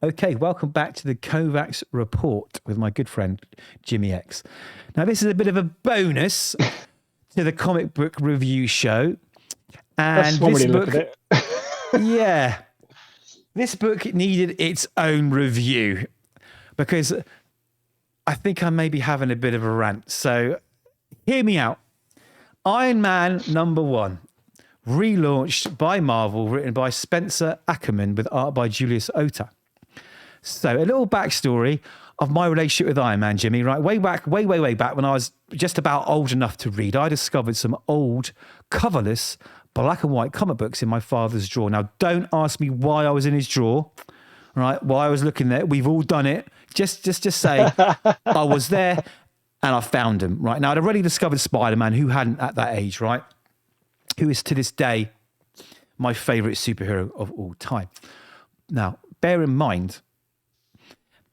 Okay, welcome back to the Kovacs Report with my good friend Jimmy X. Now, this is a bit of a bonus to the comic book review show. And That's one way this to look book, at it. yeah, this book needed its own review because I think I may be having a bit of a rant. So hear me out. Iron Man #1, relaunched by Marvel, written by Spencer Ackerman with art by Julius Ohta. So a little backstory of my relationship with Iron Man, Jimmy, right? Way back when I was just about old enough to read, I discovered some old coverless black and white comic books in my father's drawer. Now, don't ask me why I was in his drawer, right? Why I was looking there. We've all done it. Just say I was there and I found him, right? Now, I'd already discovered Spider-Man, who hadn't at that age, right? Who is to this day my favorite superhero of all time. Now, bear in mind,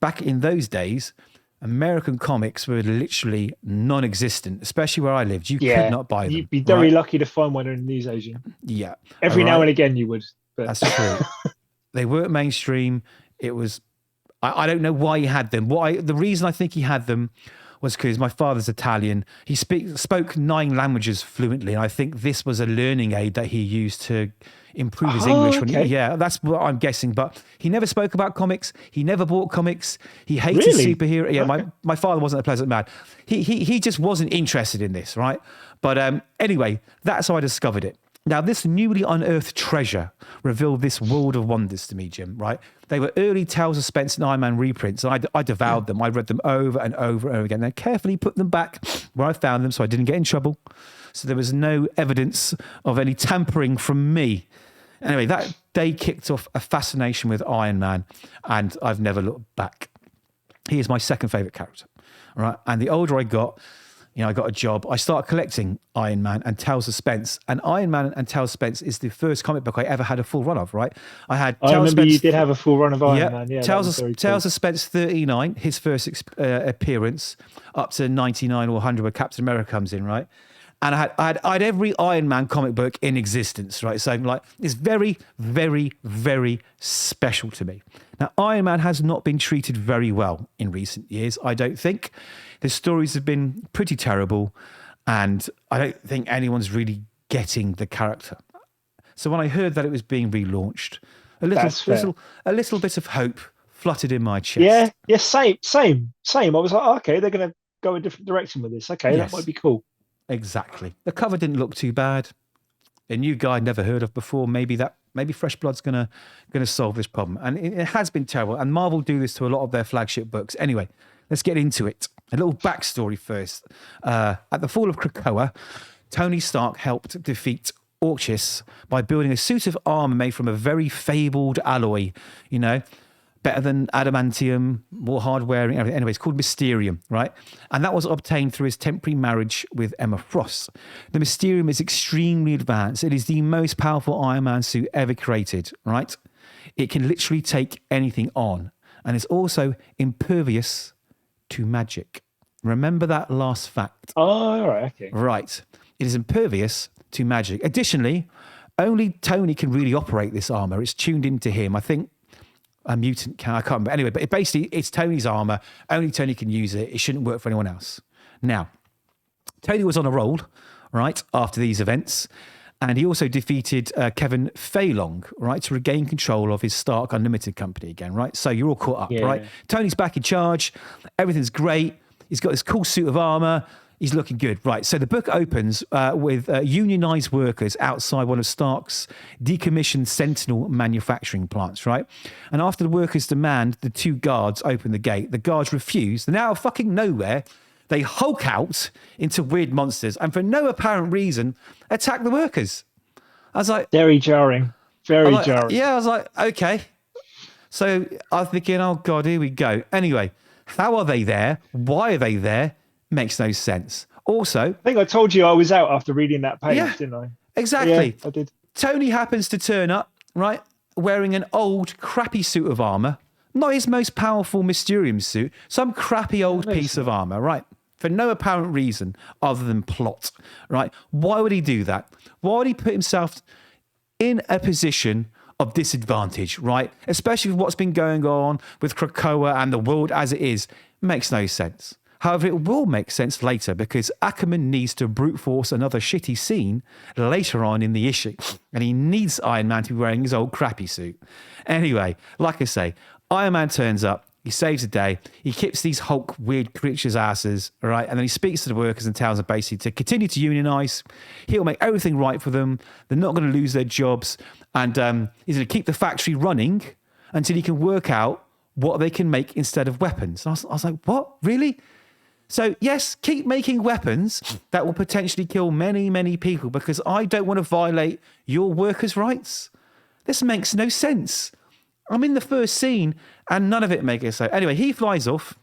back in those days, American comics were literally non-existent, especially where I lived. You could Yeah, not buy them, you'd be very right? lucky to find one in a newsagent. Yeah, all Every now right. and again you would, but That's true. They weren't mainstream. It was, I don't know why he had them. The reason I think he had them was because my father's Italian. He spoke 9 languages fluently, and I think this was a learning aid that he used to improve his English. okay. That's what I'm guessing. But he never spoke about comics. He never bought comics. He hated Really? superhero. Yeah, Okay. my father wasn't a pleasant man. He just wasn't interested in this, right? But anyway, that's how I discovered it. Now, this newly unearthed treasure revealed this world of wonders to me, Jim, right? They were early Tales of Spence and Iron Man reprints, and I devoured them. I read them over and over and over again. Then carefully put them back where I found them so I didn't get in trouble. So there was no evidence of any tampering from me. Anyway, that day kicked off a fascination with Iron Man, and I've never looked back. He is my second favourite character, all right? And the older I got, I got a job. I started collecting Iron Man and Tales of Spence. And Iron Man and Tales of Spence is the first comic book I ever had a full run of, right? I had I Tales of remember you Spence. did have a full run of Iron Man. Yeah, that Tales was very Tales cool. of Spence 39, his first appearance, up to 99 or 100 where Captain America comes in, right? And I had every Iron Man comic book in existence, right? So like, it's very, very, very special to me. Now, Iron Man has not been treated very well in recent years, I don't think. The stories have been pretty terrible, and I don't think anyone's really getting the character. So when I heard that it was being relaunched, That's fair. a little bit of hope fluttered in my Yeah, chest. yeah, same. I was like, okay, they're gonna go a different direction with this. Okay, that might Yes, be cool. exactly. The cover didn't look too bad. A new guy I'd never heard of before. Maybe Fresh Blood's gonna solve this problem. And it has been terrible. And Marvel do this to a lot of their flagship books. Anyway, let's get into it. A little backstory first. At the fall of Krakoa, Tony Stark helped defeat Orchis by building a suit of armor made from a very fabled alloy, better than adamantium, more hard-wearing, everything. Anyway, it's called Mysterium, right? And that was obtained through his temporary marriage with Emma Frost. The Mysterium is extremely advanced. It is the most powerful Iron Man suit ever created, right? It can literally take anything on, and it's also impervious to magic. Remember that last fact. Oh, all right, okay. Right. It is impervious to magic. Additionally, only Tony can really operate this armor. It's tuned into him. I think a mutant can. I can't remember. Anyway, but it's Tony's armor. Only Tony can use it. It shouldn't work for anyone else. Now, Tony was on a roll, right, after these events. And he also defeated Kevin Feilong, right, to regain control of his Stark Unlimited company again, right? So you're all caught up, Yeah, right? yeah. Tony's back in charge. Everything's great. He's got this cool suit of armor. He's looking good, right? So the book opens with unionized workers outside one of Stark's decommissioned Sentinel manufacturing plants, right? And after the workers demand the 2 guards open the gate, the guards refuse. And out of fucking nowhere, they hulk out into weird monsters and for no apparent reason attack the workers. I was like, Very jarring. Very jarring. yeah, I was like, okay. So I was thinking, oh God, here we go. Anyway, how are they there? Why are they there? Makes no sense. Also, I think I told you I was out after reading that page, yeah, didn't I? exactly. Yeah, I did. Tony happens to turn up, right, wearing an old, crappy suit of armor. Not his most powerful Mysterium suit, some crappy old piece of armor, right? For no apparent reason other than plot, right? Why would he do that? Why would he put himself in a position of disadvantage, right? Especially with what's been going on with Krakoa and the world as it is, makes no sense. However, it will make sense later because Ackerman needs to brute force another shitty scene later on in the issue. And he needs Iron Man to be wearing his old crappy suit. Anyway, like I say, Iron Man turns up, he saves the day, he kicks these Hulk weird creatures' asses, all right? And then he speaks to the workers and tells them basically to continue to unionize. He'll make everything right for them. They're not going to lose their jobs. And he's going to keep the factory running until he can work out what they can make instead of weapons. And I was like, what? Really? So, yes, keep making weapons that will potentially kill many, many people because I don't want to violate your workers' rights. This makes no sense. I'm in the first scene and none of it makes sense. Anyway, he flies off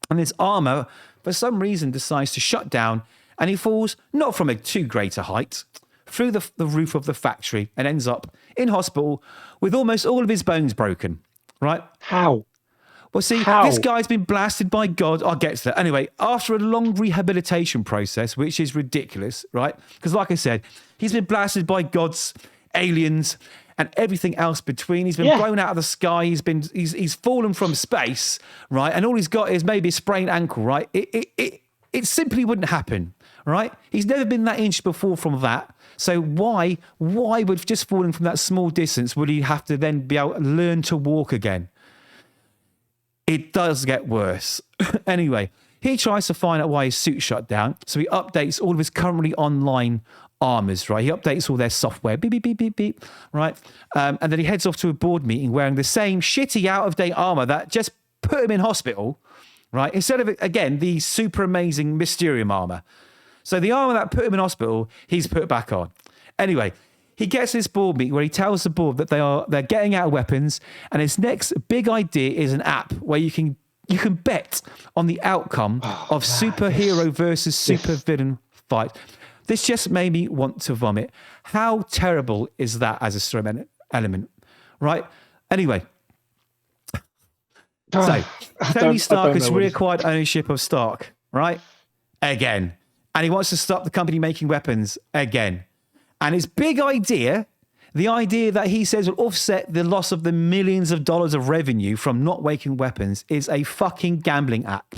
and his armor, for some reason, decides to shut down and he falls not from a too great a height through the roof of the factory and ends up in hospital with almost all of his bones broken, right? How? Well, see, this guy's been blasted by God. I'll get to that. Anyway, after a long rehabilitation process, which is ridiculous, right? Because like I said, he's been blasted by gods, aliens, and everything else between. He's been blown out of the sky. He's fallen from space, right? And all he's got is maybe a sprained ankle, right? It simply wouldn't happen, right? He's never been that inch before from that. So why would just falling from that small distance would he have to then be able to learn to walk again? It does get worse. Anyway, he tries to find out why his suit shut down. So he updates all of his currently online armors, right? He updates all their software, beep, beep, beep, beep, beep, right? And then he heads off to a board meeting wearing the same shitty out-of-date armor that just put him in hospital, right? Instead of, again, the super amazing Mysterium armor. So the armor that put him in hospital, he's put back on. Anyway, he gets this board meeting where he tells the board that they're getting out of weapons, and his next big idea is an app where you can bet on the outcome of superhero versus supervillain fight. This just made me want to vomit. How terrible is that as a story element, right? Anyway, so Tony Stark has reacquired ownership of Stark, right? Again. And he wants to stop the company making weapons again. And his big idea, the idea that he says will offset the loss of the millions of dollars of revenue from not making weapons, is a fucking gambling app.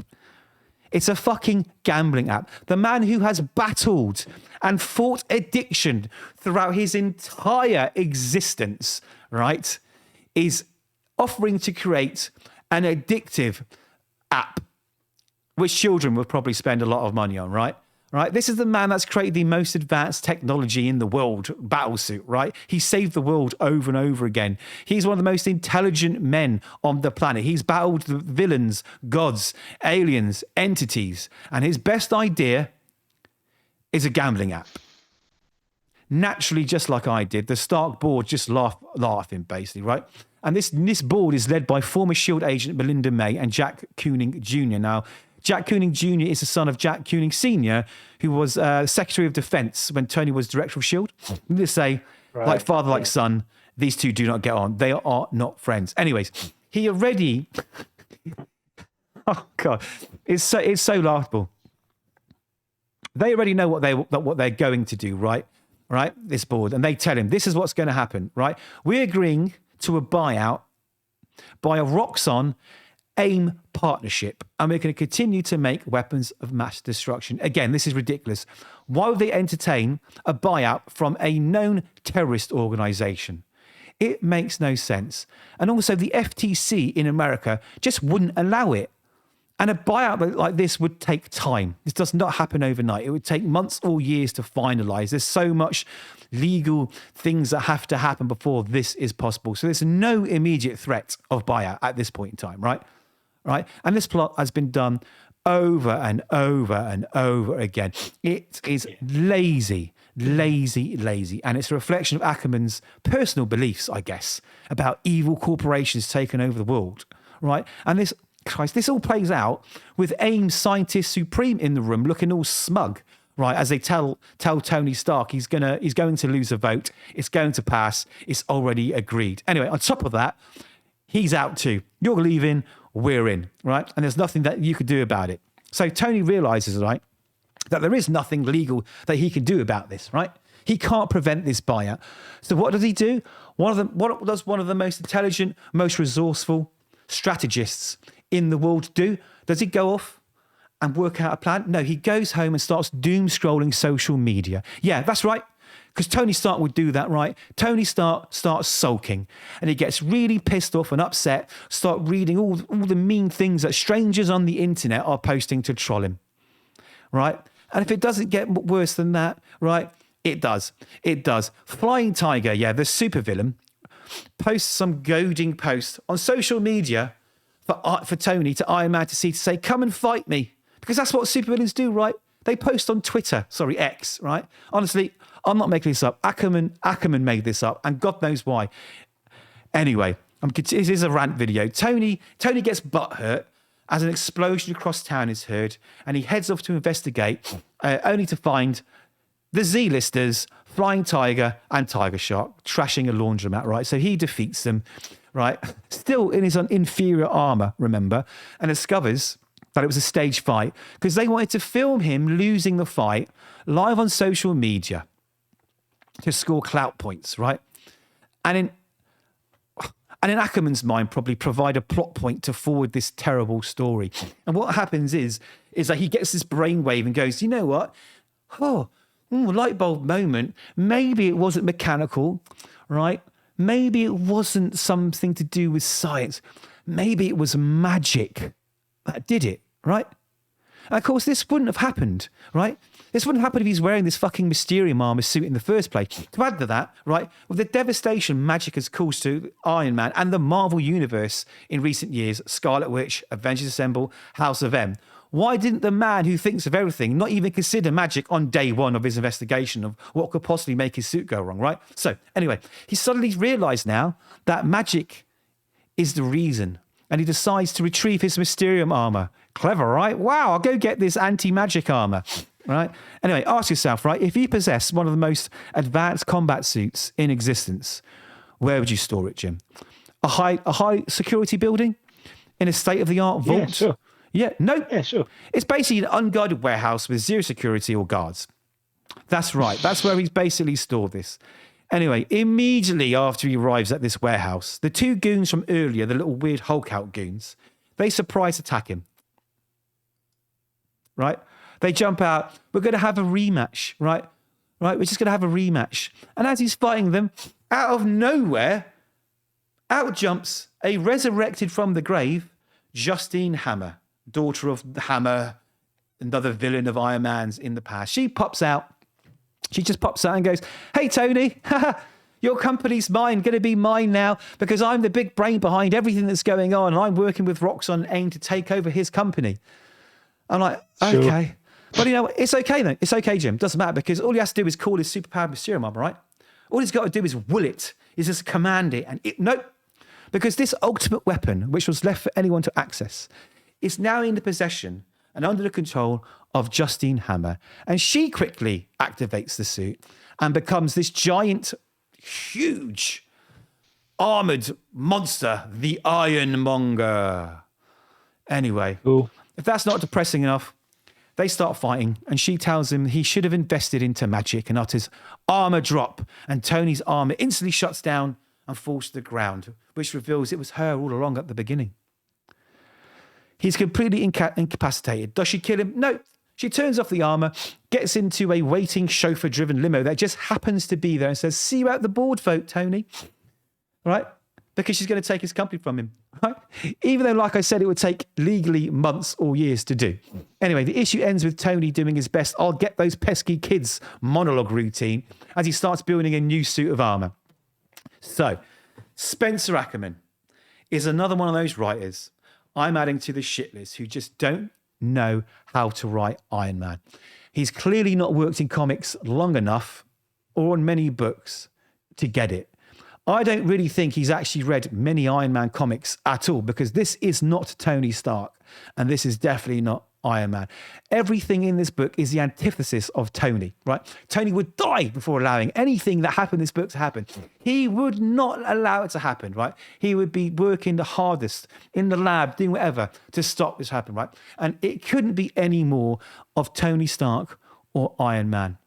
It's a fucking gambling app. The man who has battled and fought addiction throughout his entire existence, right, is offering to create an addictive app, which children would probably spend a lot of money on, right? Right, this is the man that's created the most advanced technology in the world, battlesuit, right? He saved the world over and over again. He's one of the most intelligent men on the planet. He's battled the villains, gods, aliens, entities. And his best idea is a gambling app. Naturally, just like I did, the Stark board just laughing, basically, right? And this board is led by former SHIELD agent Melinda May and Jack Koenig Jr. Now, Jack Koenig Jr. is the son of Jack Koenig Sr., who was Secretary of Defense when Tony was Director of SHIELD. They say, like father, like son, these two do not get on. They are not friends. Anyways, he already... oh, God. It's so laughable. They already know what they're going to do, right? Right? This board. And they tell him, this is what's going to happen, right? We're agreeing to a buyout by a Roxxon AIM partnership, and we're going to continue to make weapons of mass destruction. Again, this is ridiculous. Why would they entertain a buyout from a known terrorist organization? It makes no sense. And also, the FTC in America just wouldn't allow it. And a buyout like this would take time. This does not happen overnight. It would take months or years to finalize. There's so much legal things that have to happen before this is possible. So there's no immediate threat of buyout at this point in time, right? Right? And this plot has been done over and over and over again. It is lazy. And it's a reflection of Ackerman's personal beliefs, I guess, about evil corporations taking over the world, right? And this all plays out with AIM scientist supreme in the room looking all smug, right, as they tell Tony Stark he's going to lose a vote. It's going to pass. It's already agreed. Anyway, on top of that, he's out too. You're leaving. We're in, right? And there's nothing that you could do about it. So Tony realizes, right, that there is nothing legal that he can do about this, right? He can't prevent this buyout. So what does he do? What does one of the most intelligent, most resourceful strategists in the world do? Does he go off and work out a plan? No, he goes home and starts doom scrolling social media. Yeah, that's right. Because Tony Stark would do that, right? Tony Stark starts sulking and he gets really pissed off and upset, start reading all the mean things that strangers on the internet are posting to troll him, right? And if it doesn't get worse than that, right, it does. It does. Flying Tiger, yeah, the supervillain, posts some goading post on social media for Tony to Iron Man to see, to say, come and fight me. Because that's what supervillains do, right? They post on Twitter, X, right? Honestly, I'm not making this up. Ackerman made this up, and God knows why. Anyway, this is a rant video. Tony gets butthurt as an explosion across town is heard, and he heads off to investigate, only to find the Z-listers, Flying Tiger and Tiger Shark, trashing a laundromat, right? So he defeats them, right? Still in his inferior armor, remember, and discovers that it was a stage fight because they wanted to film him losing the fight live on social media to score clout points, right? And in Ackerman's mind, probably provide a plot point to forward this terrible story. And what happens is that he gets this brainwave and goes, you know what? Light bulb moment. Maybe it wasn't mechanical, right? Maybe it wasn't something to do with science. Maybe it was magic that did it, right? And of course, this wouldn't have happened, right? This wouldn't happen if he's wearing this fucking Mysterium armor suit in the first place. To add to that, right, with the devastation magic has caused to Iron Man and the Marvel Universe in recent years, Scarlet Witch, Avengers Assemble, House of M, why didn't the man who thinks of everything not even consider magic on day one of his investigation of what could possibly make his suit go wrong, right? So anyway, he suddenly realised now that magic is the reason, and he decides to retrieve his Mysterium armor. Clever, right? Wow, I'll go get this anti-magic armor, right? Anyway, ask yourself, right, if you possess one of the most advanced combat suits in existence, where would you store it, Jim? A high security building? In a state-of-the-art vault? Yeah, sure. Yeah, no. Yeah, sure. It's basically an unguarded warehouse with zero security or guards. That's right. That's where he's basically stored this. Anyway, immediately after he arrives at this warehouse, the two goons from earlier, the little weird Hulk-out goons, they surprise attack him. Right? They jump out. We're going to have a rematch, right? Right? We're just going to have a rematch. And as he's fighting them, out of nowhere, out jumps a resurrected from the grave, Justine Hammer, daughter of Hammer, another villain of Iron Man's in the past. She pops out. She just pops out and goes, hey, Tony, your company's mine, going to be mine now because I'm the big brain behind everything that's going on and I'm working with Roxxon AIM to take over his company. I'm like, sure. Okay. But you know, it's okay then. It's okay, Jim. Doesn't matter because all he has to do is call his superpowered Mysterium armor, right? All he's got to do is will it, is just command it. And nope. Because this ultimate weapon, which was left for anyone to access, is now in the possession and under the control of Justine Hammer. And she quickly activates the suit and becomes this giant, huge, armored monster, the Ironmonger. Anyway, Cool. If that's not depressing enough, they start fighting and she tells him he should have invested into magic and utters armor drop. And Tony's armor instantly shuts down and falls to the ground, which reveals it was her all along at the beginning. He's completely incapacitated. Does she kill him? No. She turns off the armor, gets into a waiting chauffeur-driven limo that just happens to be there and says, see you at the board vote, Tony. Right? Because she's going to take his company from him. Right? Even though, like I said, it would take legally months or years to do. Anyway, the issue ends with Tony doing his best I'll get those pesky kids monologue routine as he starts building a new suit of armor. So, Spencer Ackerman is another one of those writers I'm adding to the shit list who just don't know how to write Iron Man. He's clearly not worked in comics long enough or on many books to get it. I don't really think he's actually read many Iron Man comics at all because this is not Tony Stark and this is definitely not Iron Man. Everything in this book is the antithesis of Tony, right? Tony would die before allowing anything that happened in this book to happen. He would not allow it to happen, right? He would be working the hardest in the lab, doing whatever to stop this happening, right? And it couldn't be any more of Tony Stark or Iron Man.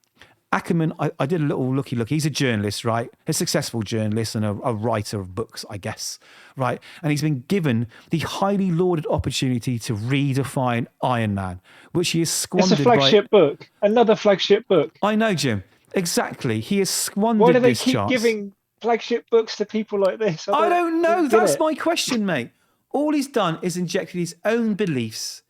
Ackerman, I did a little looky. He's a journalist, right? A successful journalist and a writer of books, I guess, right? And he's been given the highly lauded opportunity to redefine Iron Man, which he has squandered. It's a flagship book. Another flagship book. I know, Jim. Exactly. He has squandered Why do they this keep chance. giving flagship books to people like this? I don't know. get That's it. my question, mate. All he's done is injected his own beliefs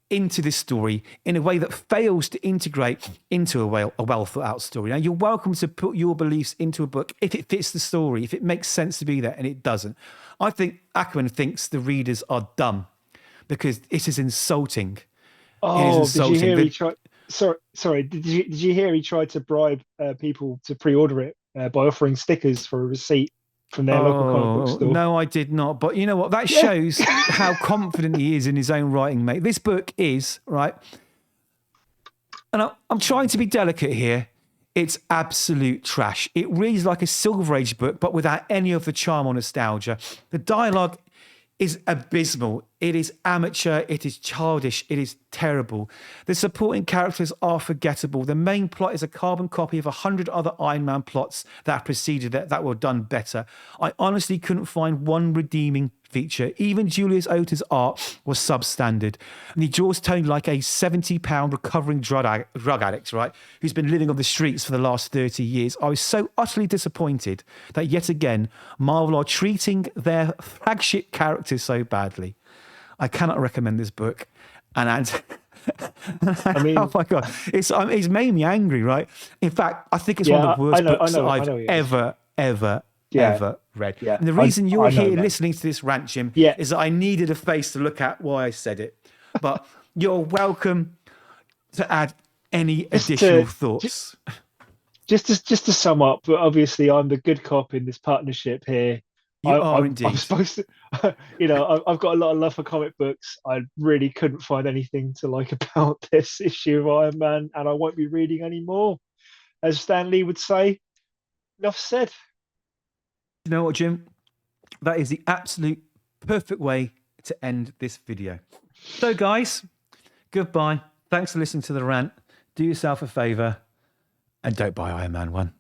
into this story in a way that fails to integrate into a well thought out story. Now, you're welcome to put your beliefs into a book if it fits the story, if it makes sense to be there, and it doesn't. I think Ackerman thinks the readers are dumb because it is insulting. Oh, did you hear he tried? Sorry. Did you hear he tried to bribe people to pre-order it by offering stickers for a receipt from their local comic book store? No, I did not. But you know what? That shows how confident he is in his own writing, mate. This book is, right, and I'm trying to be delicate here, it's absolute trash. It reads like a Silver Age book, but without any of the charm or nostalgia. The dialogue is abysmal. It is amateur. It is childish. It is terrible. The supporting characters are forgettable. The main plot is a carbon copy of 100 other Iron Man plots that preceded it that were done better. I honestly couldn't find one redeeming feature. Even Julius Ohta's art was substandard. And he draws Tony like a 70-pound recovering drug addict, right, who's been living on the streets for the last 30 years. I was so utterly disappointed that yet again, Marvel are treating their flagship characters so badly. I cannot recommend this book. And I mean, oh my God, it's made me angry, right? In fact, I think it's one of the worst books that I've ever read. Yeah. And the reason you're here listening to this rant, Jim, is that I needed a face to look at why I said it. But you're welcome to add any additional thoughts. Just to sum up, obviously I'm the good cop in this partnership here. Indeed. I'm supposed to, I've got a lot of love for comic books. I really couldn't find anything to like about this issue of Iron Man, and I won't be reading anymore. As Stan Lee would say, enough said. You know what, Jim? That is the absolute perfect way to end this video. So, guys, goodbye. Thanks for listening to the rant. Do yourself a favour and don't buy Iron Man 1.